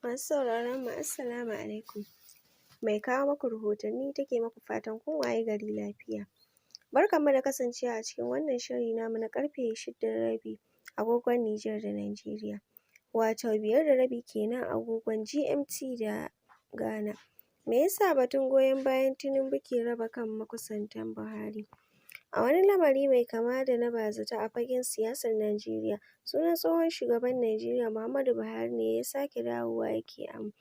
Masu sauraron mu assalamu alaikum. Mai kawo muku rahotanni take muku fatan kun waye gari lafiya. Barkanmu da kasancewa a cikin wannan shiri namu na ƙarfe 6:30 agogon Nijar da Najeriya. Wato 5:30 kenan agogon GMT da Ghana. Me yasa batun goyon bayan Tinubu ke raba kan makusantan Buhari? A wani lamari mai kama da na bazata a fagen siyasar Najeriya, sunan tsohon shugaban Najeriya Muhammadu Buhari ne ya sake dawowa yake amo,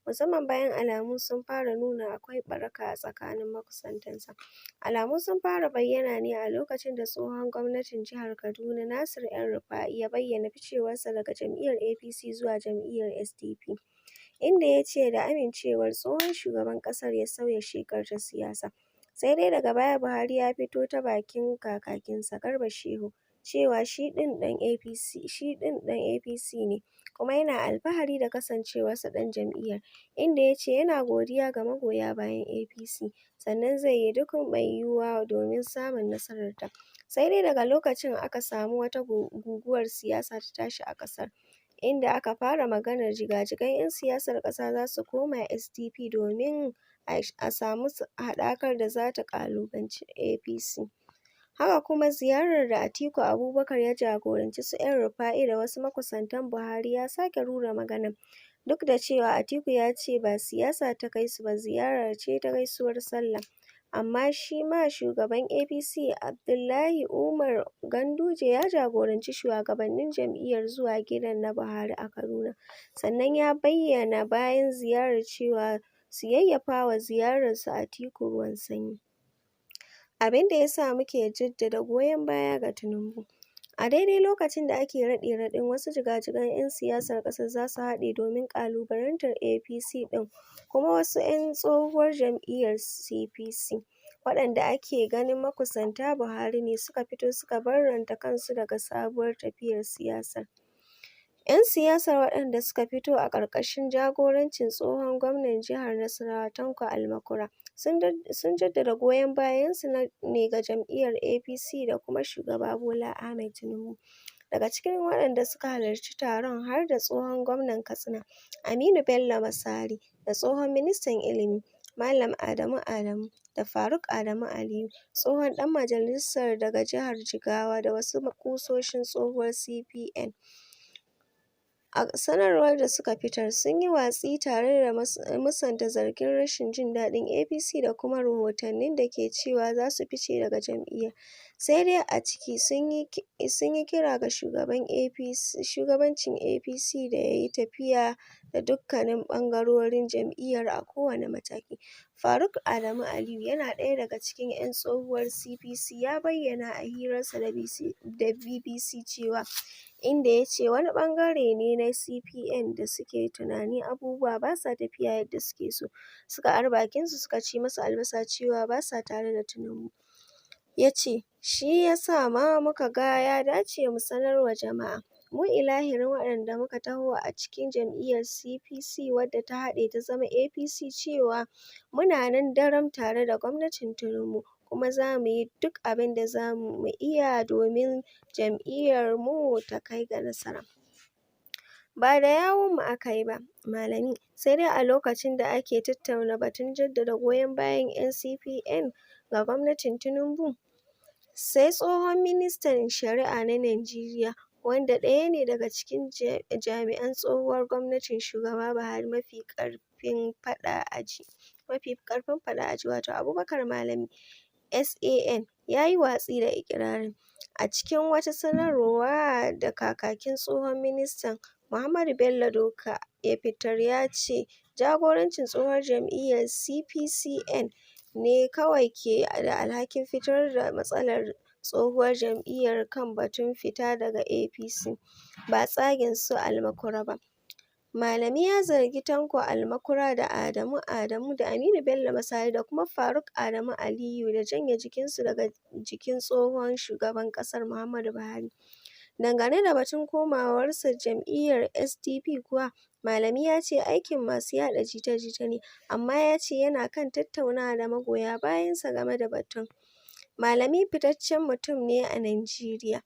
musamman bayan alamu sun fara nuna akwai ɓaraka a tsakanin makusantansa. Alamu sun fara bayyana ne a lokacin da tsohon gwamnatin jihar Kaduna Nasir El-Rufa'I ya bayyana ficewarsa daga jam'iyyar APC zuwa jam'iyyar SDP, inda ya ce da amincewar tsohon shugaban ƙasar ya sauya shekar ta siyasa. Sai dai daga baya Buhari ya fito ta bakin kakakinsa Garba Shehu cewa shi ɗin ɗan APC ne kuma yana alfahari da kasancewarsa ɗan jam'iyyar, inda ya ce yana godiya ga magoya bayan APC sannan zai yi duk mai yiwuwa domin samun nasararta. Sai dai daga lokacin aka samu wata guguwar siyasa ta tashi a ƙasar, inda aka fara maganar jigajigan 'yan siyasar ƙasa za su koma SDP domin a samu haɗakar da za ta ƙalubalanci APC. Haka kuma ziyarar da Atiku Abubakar ya jagoranci su El-Rufa'I da wasu makusantan Buhari ya sake rura maganar. Duk da cewa Atiku ya ce ba siyasa ta kai su ba, ziyarar ce ta gaisuwar sallah. Amma shi ma shugaban APC Abdullahi Umar Ganduje ya jagoranci shugabannin jam'iyyar zuwa gidan na Buhari a Kaduna. Sannan ya bayyana bayan ziyarar cewa su yayyafawa ziyararsu Atiku ruwan sanyi. Abin da ya sa muke jaddada goyon baya ga Tinubu. A daidai lokacin da ake raɗe-raɗin wasu jigajigan 'yan siyasar ƙasar za su haɗe domin ƙalubalantar APC ɗin, kuma wasu 'yan tsohuwar jam'iyyar CPC waɗanda ake ganin makusanta Buhari ne suka fito suka barranta kansu daga sabuwar tafiyar siyasar. 'Yan siyasar waɗanda suka fito a ƙarƙashin jagorancin tsohon gwamnan jihar Nasarawa Tanko Almakura sun jaddada goyon bayansu ne ga jam'iyyar APC da kuma shugaba Bola Ahmed Tinubu. Daga cikin waɗanda suka halarci taron har da tsohon gwamnan Katsina Aminu Bello Masari da tsohon ministan ilimi Malam Adamu Adamu da Faruk Adamu Aliyu, tsohon ɗan majalisar daga jihar Jigawa da wasu ƙusoshin tsohuwar CPN. A sanarwar da suka fitar, sun yi watsi tare da musanta zargin rashin jin daɗin APC da kuma rahotannin da ke cewa za su fice daga jam'iyyar. Sai dai a ciki sun yi kira ga shugabancin APC da ya yi tafiya da dukkanin ɓangarorin jam'iyyar a kowane mataki. Faruk Adamu Aliyu yana ɗaya daga cikin 'yan tsohuwar CPC ya bayyana a hirarsa da BBC cewa inda ya ce wani ɓangare ne na CPN da suke tunani abubuwa ba sa tafiya yadda suke so, suka ari bakinsu suka ci masa albasa cewa ba sa tare da Tinubu. Ya ce, shi ya sa ma muka ga ya dace mu sanar wa jama'a, mu ilahirin waɗanda muka taho a cikin jam'iyyar CPC wadda ta haɗe ta zama APC cewa muna nan daram tare da gwamnatin Tinubu, kuma za mu yi duk abin da za mu iya domin jam'iyyarmu ta kai ga nasara. Ba da yawunmu aka yi ba, Malami, sai dai a lokacin da ake tattauna batun jaddada goyon bayan 'yan CPN ga gwamnatin Tinubu, sai tsohon ministan shari'a na Najeriya, wanda ɗaya ne daga cikin jami'an tsohuwar gwamnatin shugaba Buhari mafi ƙarfin faɗa a ji, wato Abubakar Malami SAN, ya yi watsi da iƙirarin. A cikin wata sanarwa da kakakin tsohon ministan Muhammadu Bello Doka ya fitar, ya ce jagorancin tsohuwar jam'iyyar CPCN ne kawai ke da alhakin fitar da matsalar tsohuwar jam'iyyar kan batun fita daga APC, ba tsagin su Almakura ba. Malami ya zargi Tanko Almakura da Adamu Adamu da Aminu Bello Masari da kuma Faruk Adamu Aliyu da janye jikinsu daga jikin tsohon shugaban ƙasar Muhammadu Buhari. Dangane da batun komawarsa jam'iyyar SDP kuwa, Malami ya ce aikin masu yaɗa jita-jita ne, amma ya ce yana kan tattaunawa da magoya bayansa game da batun. Malami fitaccen mutum ne a Najeriya,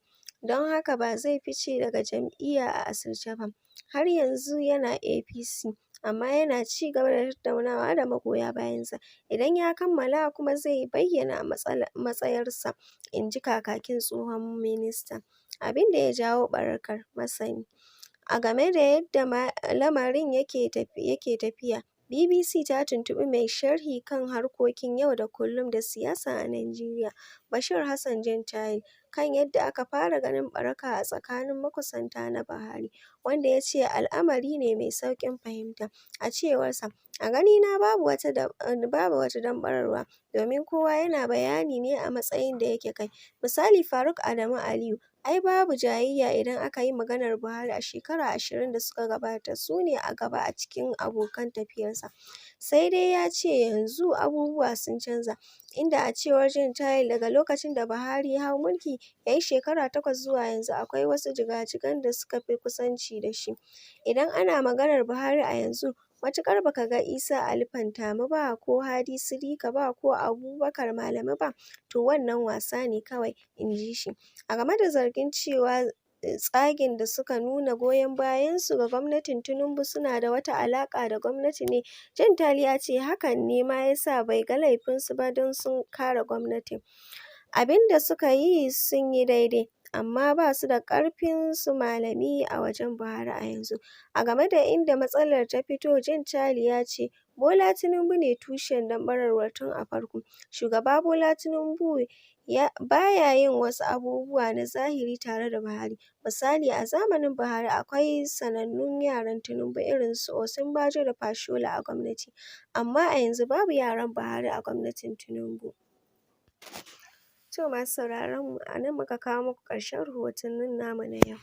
don haka ba zai fice daga jam'iyya a asirce ba. Har yanzu yana APC, amma yana ci gaba da tattaunawa da magoya bayansa. Idan ya kammala kuma zai bayyana matsayarsa, inji kakakin tsohon ministan. Abin da ya jawo ɓarkar masani. A game da yadda lamarin yake tafiya, BBC ta tuntuɓi mai sharhi kan harkokin yau da kullum da siyasa a Najeriya, Bashir Hassan Jantali, kan yadda aka fara ganin ɓaraka a tsakanin makusanta na Buhari, wanda ya ce al'amari ne mai sauƙin fahimta. A cewarsa, "A ganina babu wata damɓararwa, domin kowa yana bayani ne a matsayin da yake kai. Misali Faruk Adamu Aliyu, ai babu jayayya idan aka yi maganar Buhari a shekara 20 da suka gabata su ne a gaba a cikin abokan tafiyarsa. Sai dai ya ce yanzu abubuwa sun canza, inda a cewar Jantali daga lokacin da Buhari ya hau mulki ya yi shekara 8 zuwa yanzu akwai wasu jiga-jigan da suka fi kusanci da shi. Idan ana maganar Buhari a yanzu, matuƙar baka ga Isa Ali Fantami ba ko Hadi Sirika ba ko Abubakar Malami ba, to wannan wasa ne kawai," inji shi. A game da zargin cewa tsagin da suka nuna goyon bayansu ga gwamnatin Tinubu suna da wata alaƙa da gwamnati ne, Jantali ya ce hakan ne ma ya sa bai ga laifinsu ba don sun kare gwamnatin. Abin da suka yi sun yi daidai, amma ba su da ƙarfin su Malami a wajen Buhari a yanzu. A game da inda matsalar ta fito, Jantali ya ce Bola Tinubu ne tushen damɓararwar tun a farko. Shugaba Bola Tinubu baya yin wasu abubuwa na zahiri tare da Buhari. Misali, a zamanin Buhari akwai sanannun yaran Tinubu irin su Osinbajo da Fashola a gwamnati, amma a yanzu babu yaran Buhari a gwamnatin Tinubu. To masu sauraron mu, a nan muka kawo muku ƙarshen rahotannin namu na yau.